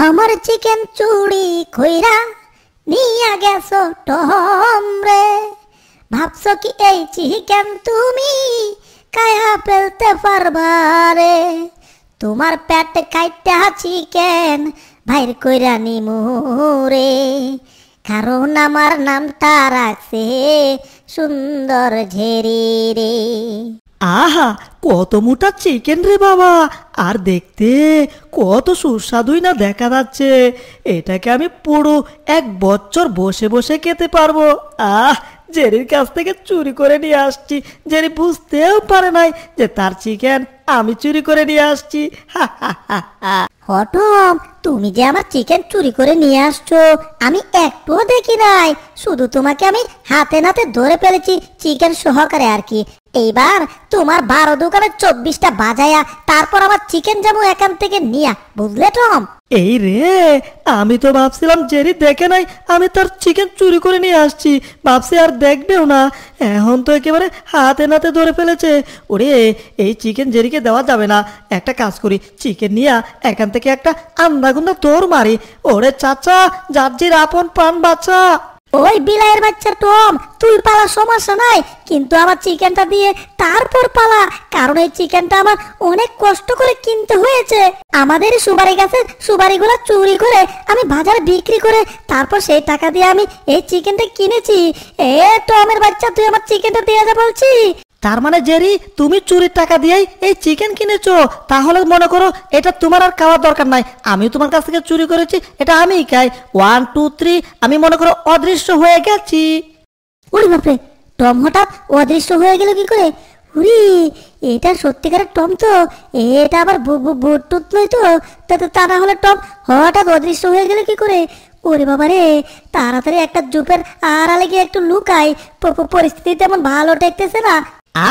আমার চিকেন চুরি কইরা নিয়া গেছো টম রে। ভাবছো কি এই চিকেন তুমি খায়া ফেলতে পারবা রে? তোমার পেট কাইটা চিকেন বাইর কইরা নিমু রে, কারণ আমার নামটা রাখছে সুন্দর ঝেরি রে। আহা, কত মোটা চিকেন রে বাবা, আর দেখতে কত সুস্বাদুই না দেখা যাচ্ছে। এটাকে আমি পুরো 1 বছর বসে বসে খেতে পারবো। জেরির কাছ থেকে চুরি করে নিয়ে আসছি, জেরি বুঝতেও পারে নাই যে তার চিকেন আমি চুরি করে নিয়ে আসছি। টম, তুমি যে আমার চিকেন চুরি করে নিয়ে আসছো আমি একটুও দেখি নাই, শুধু তোমাকে আমি হাতে নাতে ধরে ফেলেছি চিকেন সহকারে আর কি। এইবার তোমার 12 দোকানে 24টা বাজায়া তারপর আমার চিকেন যাবো এখান থেকে নিয়া, বুঝলে টম? এই রে, আমি তো ভাবছিলাম জেরি দেখে নাই আমি তার চিকেন চুরি করে নিয়ে আসছি, ভাবছি আর দেখবেও না। এখন তো একেবারে হাতে নাতে ধরে ফেলেছে। ওরে, এই চিকেন জেরিকে দেওয়া যাবে না। একটা কাজ করি, চিকেন নিয়ে এখান থেকে একটা আন্দাগুন্দা দৌড় মারি। ওরে চাচা, জার্জির আপন প্রাণ বাচ্চা। ওই বিলাইয়ের বাচ্চা টম, তুই পালা, সমস্যা নাই, কিন্তু আমার চিকেনটা দিয়ে তারপর পালা, কারণ এই চিকেনটা আমার অনেক কষ্ট করে কিনতে হয়েছে। আমাদের সুপারি গাছের সুপারিগুলো চুরি করে আমি বাজারে বিক্রি করে তারপর সেই টাকা দিয়ে আমি এই চিকেনটা কিনেছি। এ টমের বাচ্চা, তুই আমার চিকেনটা দিয়ে যা বলছি। তার মানে জেরি, তুমি চুরির টাকা দিয়েই এই চিকেন কিনেছো? তাহলে মনে করো এটা তোমার আর খাওয়ার দরকার নাই, আমিও তোমার কাছ থেকে চুরি করেছি, এটা আমিই খাই। 1 2 3, আমি মনে করো অদৃশ্য হয়ে গেছি। ওরে বাপরে, টম হঠাৎ অদৃশ্য হয়ে গেল কি করে? উরি, এটা সত্যিকারের টম তো, এটা আবার বুটুত নয় তো? তা না হলে টম হঠাৎ অদৃশ্য হয়ে গেল কি করে? ওরে বাবা রে, তাড়াতাড়ি একটা জুপের আড়ালে গিয়ে একটু লুকাই, পরিস্থিতি তেমন ভালো ঠেকতেছে না।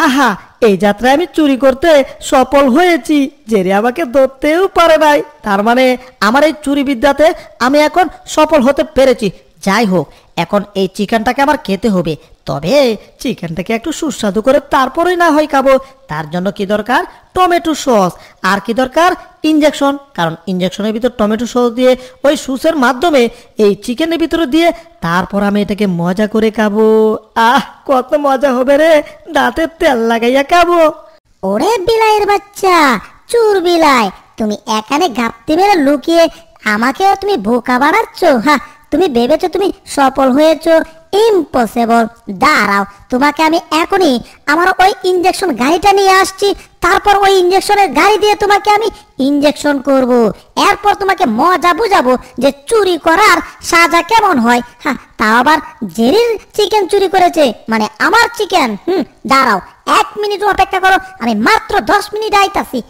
আহা, এই যাত্রায় আমি চুরি করতে সফল হয়েছি, জেরি আমাকে ধরতেও পারে নাই। তার মানে আমার এই চুরি বিদ্যাতে আমি এখন সফল হতে পেরেছি। যাই হোক, এখন এই চিকেনটাকে আমার খেতে হবে, তবে চিকেনটাকে একটু সুস্বাদু করে তারপরেই না হয় খাবো। তার জন্য কি দরকার? Tomato sauce. আর কি দরকার? ইনজেকশন, কারণ ইনজেকশনের ভিতর টমেটো সস দিয়ে ওই সুসের মাধ্যমে এই চিকেনের ভিতরে দিয়ে তারপর আমি এটাকে মজা করে খাবো। কত মজা হবে রে, দাঁতে তেল লাগাইয়া খাবো। ওরে বিলাইয়ের বাচ্চা, চুর বিলাই, তুমি এখানে গাপ্তি মেরে লুকিয়ে আমাকেও তুমি বোকা বানাচ্ছ। তুমি ভেবেছো তুমি সফল হয়েছো? ইম্পসিবল। দাঁড়াও, তোমাকে আমি এখনই আমার ওই ইনজেকশন গাড়িটা নিয়ে আসছি, তারপর ওই ইনজেকশনের গাড়ি দিয়ে তোমাকে আমি ইনজেকশন করব, এরপর তোমাকে মজা বুঝাবো যে চুরি করার সাজা কেমন হয়। তাও আবার জেরির চিকেন চুরি করেছে, মানে আমার চিকেন। দাঁড়াও, 1 মিনিট অপেক্ষা করো, আমি মাত্র 10 মিনিট আইতাছি।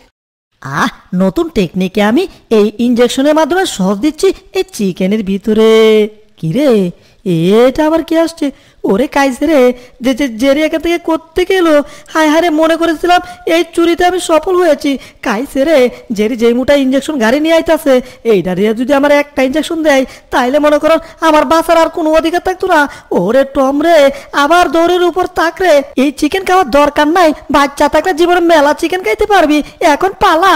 নতুন টেকনিকে আমি এই ইনজেকশনের মাধ্যমে সস দিচ্ছি এই চিকেনের ভিতরে। কিরে, এটা আবার কি আসছে? ওরে কাইছে রে, যে জেরি এখান থেকে করতে গেলো। হায় হায় রে, মনে করেছিলাম এই চুরিতে আমি সফল হয়েছি। কাইছে রে, জেরি যেই মুটা ইনজেকশন গাড়ি নিয়ে আইতাছে, এইটা দিয়ে যদি আমার একটা ইনজেকশন দেয় তাইলে মনে করো আমার বাঁচার আর কোনো অধিকার থাকতো না। ওরে টম রে, আবার দৌড়ের উপর তাক রে, এই চিকেন খাওয়ার দরকার নাই, বাচ্চা থাকলে জীবনে মেলা চিকেন খাইতে পারবি, এখন পালা।